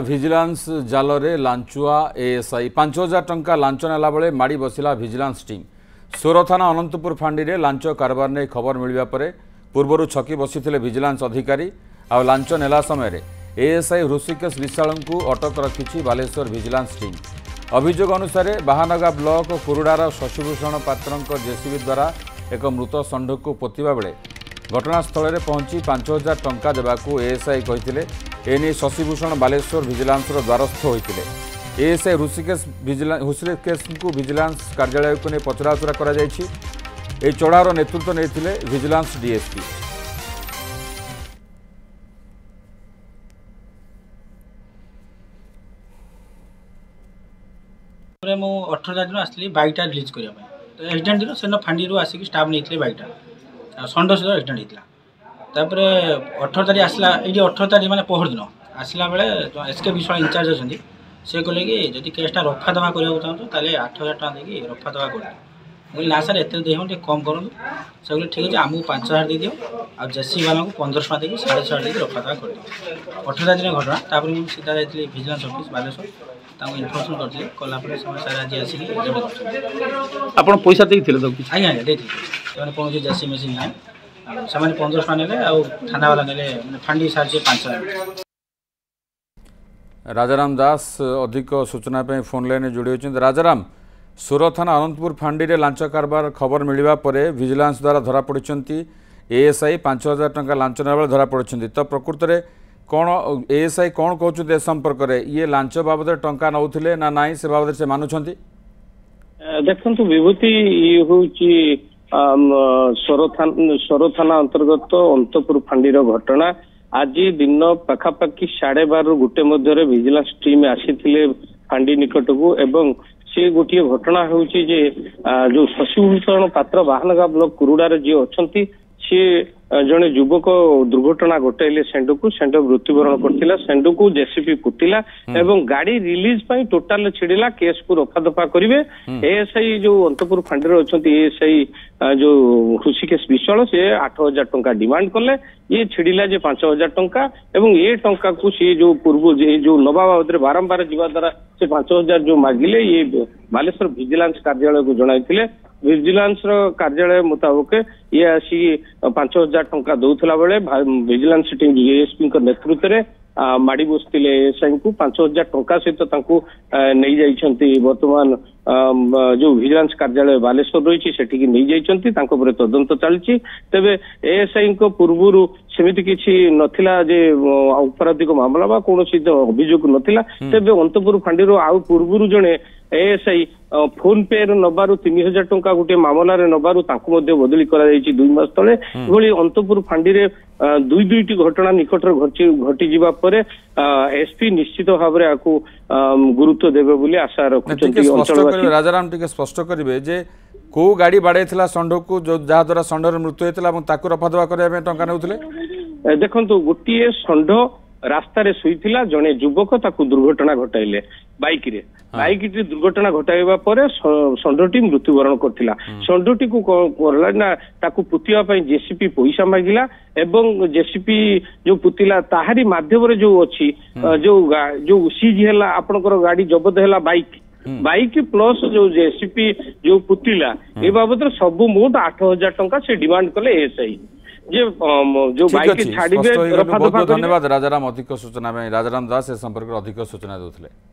Vigilance ଜାଲରେ ଲାଞ୍ଚୁଆ ASI 5,000 ଟଙ୍କା ଲାଞ୍ଚ ନେଲା ବେଳେ ମାଡ଼ି ବସିଲା ଭିଜିଲାନ୍ସ ଟିମ୍। ସୋର ଥାନା ଅନନ୍ତପୁର ଫାଣ୍ଡିରେ ଲାଞ୍ଚ କାରବାର ନେଇ ଖବର ମିଳିବା ପରେ ପୂର୍ବରୁ ଛକି ବସିଥିଲେ ଭିଜିଲାନ୍ସ ଅଧିକାରୀ। ଆଉ ଲାଞ୍ଚ ନେଲା ସମୟରେ ଏଏସ୍ଆଇ ହୃଷିକେଶ ବିଶାଳଙ୍କୁ ଅଟକ ରଖିଛି ବାଲେଶ୍ୱର ଭିଜିଲାନ୍ସ ଟିମ୍। ଅଭିଯୋଗ ଅନୁସାରେ ବାହାନଗା ବ୍ଲକ କୁରୁଡ଼ାର ଶଶିଭୂଷଣ ପାତ୍ରଙ୍କ ଜେସିବି ଦ୍ୱାରା ଏକ ମୃତ ଷଣ୍ଢକୁ ପୋତିବା ବେଳେ ଘଟଣାସ୍ଥଳରେ ପହଞ୍ଚି 5,000 ଟଙ୍କା ଦେବାକୁ ଏଏସ୍ଆଇ କହିଥିଲେ। एने शशिभूषण बालेश्वर भिजिलांसर द्वारस्थ होते एएसआई हृषिकेश को भिजिलांस कार्यालय को नहीं पचराउचरा कर चढ़ार नेतृत्व नहीं भिजिलांस डीएसपी। मु 18 दिन आसली बाइकटा रिलीज करने तो एक्सीडेंट से फांडी आसिक स्टाफ नहीं बाइकटा षंड सहित एक्सीडेंट होता। तापर 18 तारीख आसला ये 18 तारीख मैंने पहर दिन आसला बेले एसके विश्वाल इंचार्ज अच्छा से कहले कि जब केसटा रफा दफा करने चाहूँ 8,000 टका देकी रफा दफा कर बोली ना सर एत दे कम करूँ से कहले ठीक अच्छे आमको 5,000 दे दियो आ जेसी वाला को 1,500 टका देकी 6,500 देकी रफा दफा कर 18 दिन घटना। तापर मुझे सीधा जाइए विजिलेंस ऑफिस बालेश्वर इनफर्मेशन करते कलापर सार आज आसिक आप पैसा देते आज्ञा देती कौन जेसी मेसीन ना से 1,500 टका ने थाना वाला ने फांडी सारी 5,000। राजाराम दास अधिक सूचना फोन लाइन जोड़ी होती। राजाराम सोर थाना अनंतपुर फांडी रे लांच कारबार खबर मिलवा पर विजिलेंस द्वारा धरा पड़ी एएसआई 5,000 टका लांच नेबा धरा पड़ी। तो प्रकृत में कौन एएसआई कौन कहते संपर्क में ये लांच बाबद टंका नौले ना नाई से बाबद से मानुंट देखु विभूति ये हूँ सोर थाना अंतर्गत अंतपुर फांडीर घटना आज दिन पाखापाखि 12:30 गोटे मध्य विजिलेंस टीम आसी फांडी निकट को एवं से गोटे घटना हूँ जो शशिभूषण पात्र बाहानगा ब्लॉक कुरुड़ार जी अच्छा सी जड़े युवक दुर्घटना घटाइले सेंड को सेंड मृत्युवरण करथिला सेंड को जेसीपी पुतिला एवं गाड़ी रिलीज पाई टोटाल छिड़िला केस को रफा दफा करिवे। एएसआई जो अंतपुर फांडी रे अछंती एएसआई जो हृषिकेश विशाल से 8,000 टंका डिमांड कले ये छिड़िला जे 5,000 टंका एवं ये टंका को सी जो पूर्व जो नवा बाबद बारंबार जीवा द्वारा से 5,000 जो मागिले ये बालेश्वर विजिलेंस कार्यालय को जणाइथिले। विजिलेंस कार्यालय मुताबक ये आसी 5,000 टंका दौला बेले विजिलेंस टीम डीएसपी नेतृत्व में माड़ी बसते एएसआई को 5,000 टंका सहित नहीं जाइछंती वर्तमान जो विजिलेंस कार्यालय बालेश्वर रही से नहीं जाइछंती तदंत चलती। तेबे एएसआई को पूर्व सेमिति किछि नथिला जे अपराधिक मामला बा कोनोसी अभियोग नथिला। तेबे अंतपुर फांडी आउ पूर्व जने एएसआई फोन पे नबारु 3,000 टंका गोटे मामला नबारु बदली करा 2 मास तले भली अंतपुर फांडी रे 2-2टी घटना निकट घटी जीवा परे एसपी निश्चित भाव में आपको गुरुत्व देवे बोली आशा रखुछंती। राजाराम टिके स्पष्ट करिवे जे को गाड़ी बाड़ेथिला षंढ को जो जहा द्वारा षंढर मृत्यु हेतला ताकू रफा दफा करबा टंका नेउथिले। देखंतु गोटिए षंढ रास्ता रे सुईथिला जने युवक ताकू दुर्घटना घटाइले बाइक रे दुर्घटना घटाइबा परे षंढटी मृत्युवरण करथिला। षंढटी को करला ना ताकू पुतिया पई जेसीपी पैसा मागिला एवं जेसीपी जो पुतिला ताहारी माध्यम रे जो अछि जो सीज हैला आपनकर गाड़ी जब्त हैला बाइक प्लस जो जेसीपी जो पुतिला ए बाबद सब मोट 8,000 टंका से डिमांड कले एएसआई जो बाइक छाड़ी बहुत धन्यवाद राजाराम अधिक सूचना राजाराम दास संपर्क अधिक सूचना देते।